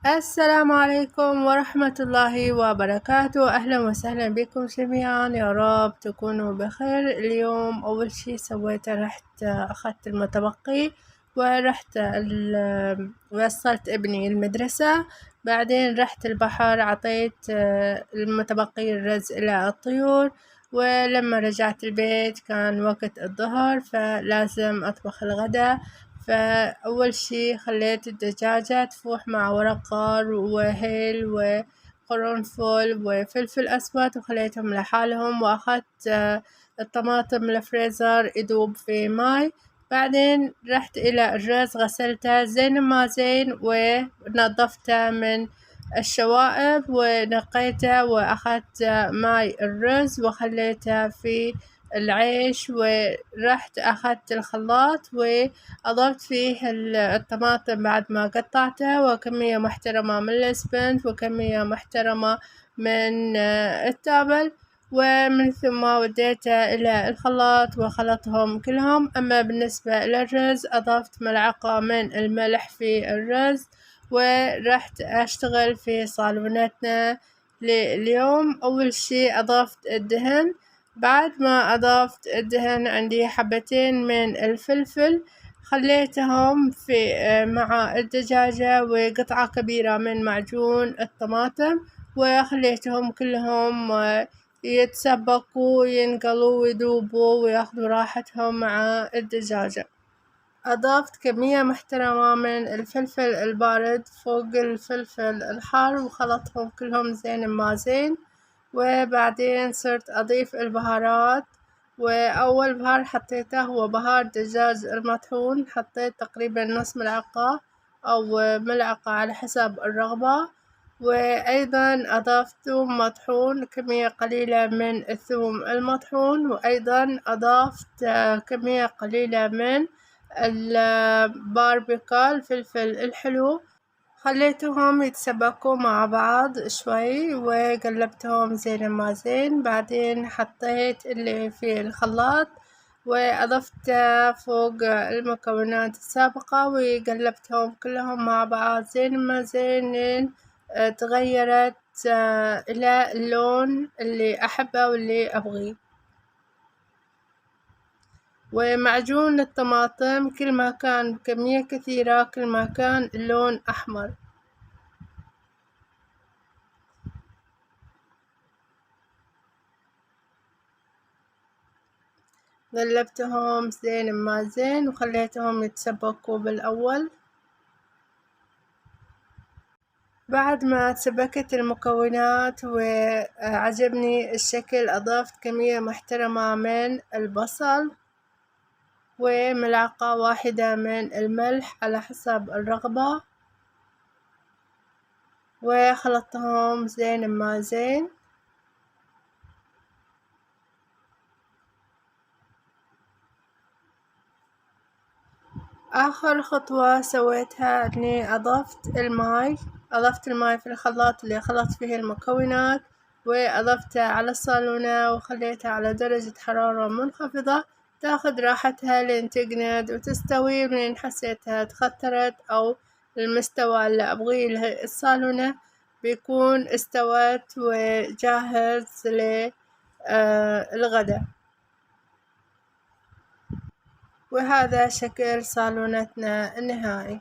السلام عليكم ورحمة الله وبركاته. أهلا وسهلا بكم جميعا، يا رب تكونوا بخير. اليوم أول شي سويته رحت أخذت المتبقي ورحت وصلت ابني المدرسة، بعدين رحت البحر عطيت المتبقي الرز إلى الطيور، ولما رجعت البيت كان وقت الظهر فلازم أطبخ الغداء. فأول شي خليت الدجاجة تفوح مع ورق غار وهيل وقرنفل وفلفل أسود وخليتهم لحالهم، وأخذت الطماطم الفريزر يذوب في ماي. بعدين رحت إلى الرز غسلته زين ما زين ونظفته من الشوائب ونقيته، وأخذت ماي الرز وخليته في العيش، ورحت أخذت الخلاط وأضفت فيه الطماطم بعد ما قطعته، وكمية محترمة من الإسفنج وكمية محترمة من التابل، ومن ثم وديته إلى الخلاط وخلطهم كلهم. أما بالنسبة للرز أضفت ملعقة من الملح في الرز، ورحت أشتغل في صالونتنا اليوم. أول شي أضفت الدهن، بعد ما أضفت الدهن عندي حبتين من الفلفل خليتهم في مع الدجاجة وقطعة كبيرة من معجون الطماطم، وخليتهم كلهم يتسبكوا وينقلوا ويذوبوا وياخذوا راحتهم مع الدجاجة. أضفت كمية محترمة من الفلفل البارد فوق الفلفل الحار وخلطهم كلهم زين ما زين، وبعدين صرت أضيف البهارات. وأول بهار حطيته هو بهار دجاج المطحون، حطيت تقريبا نص ملعقة أو ملعقة على حسب الرغبة، وأيضا أضفت ثوم مطحون كمية قليلة من الثوم المطحون، وأيضا أضفت كمية قليلة من الباربيكا الفلفل الحلو. خليتهم يتسبكوا مع بعض شوي وقلبتهم زين ما زين، بعدين حطيت اللي في الخلاط وأضفت فوق المكونات السابقة وقلبتهم كلهم مع بعض زين ما زين لين تغيرت إلى اللون اللي أحبه واللي أبغيه. ومعجون الطماطم كل ما كان بكمية كثيرة كل ما كان اللون أحمر. قلبتهم زين ما زين وخليتهم يتسبكوا بالأول. بعد ما تسبكت المكونات وعجبني الشكل أضفت كمية محترمة من البصل وملعقة واحدة من الملح على حسب الرغبة، وخلطتهم زين ما زين. آخر خطوة سويتها إني أضفت الماي في الخلاط اللي خلطت فيه المكونات، وأضفته على الصالونة وخليتها على درجة حرارة منخفضة تاخد راحتها لين تجند وتستوي. من حسيتها تخثرت أو المستوى اللي أبغيه الصالونة بيكون استوت وجاهز للغدا. وهذا شكل صالونتنا النهائي.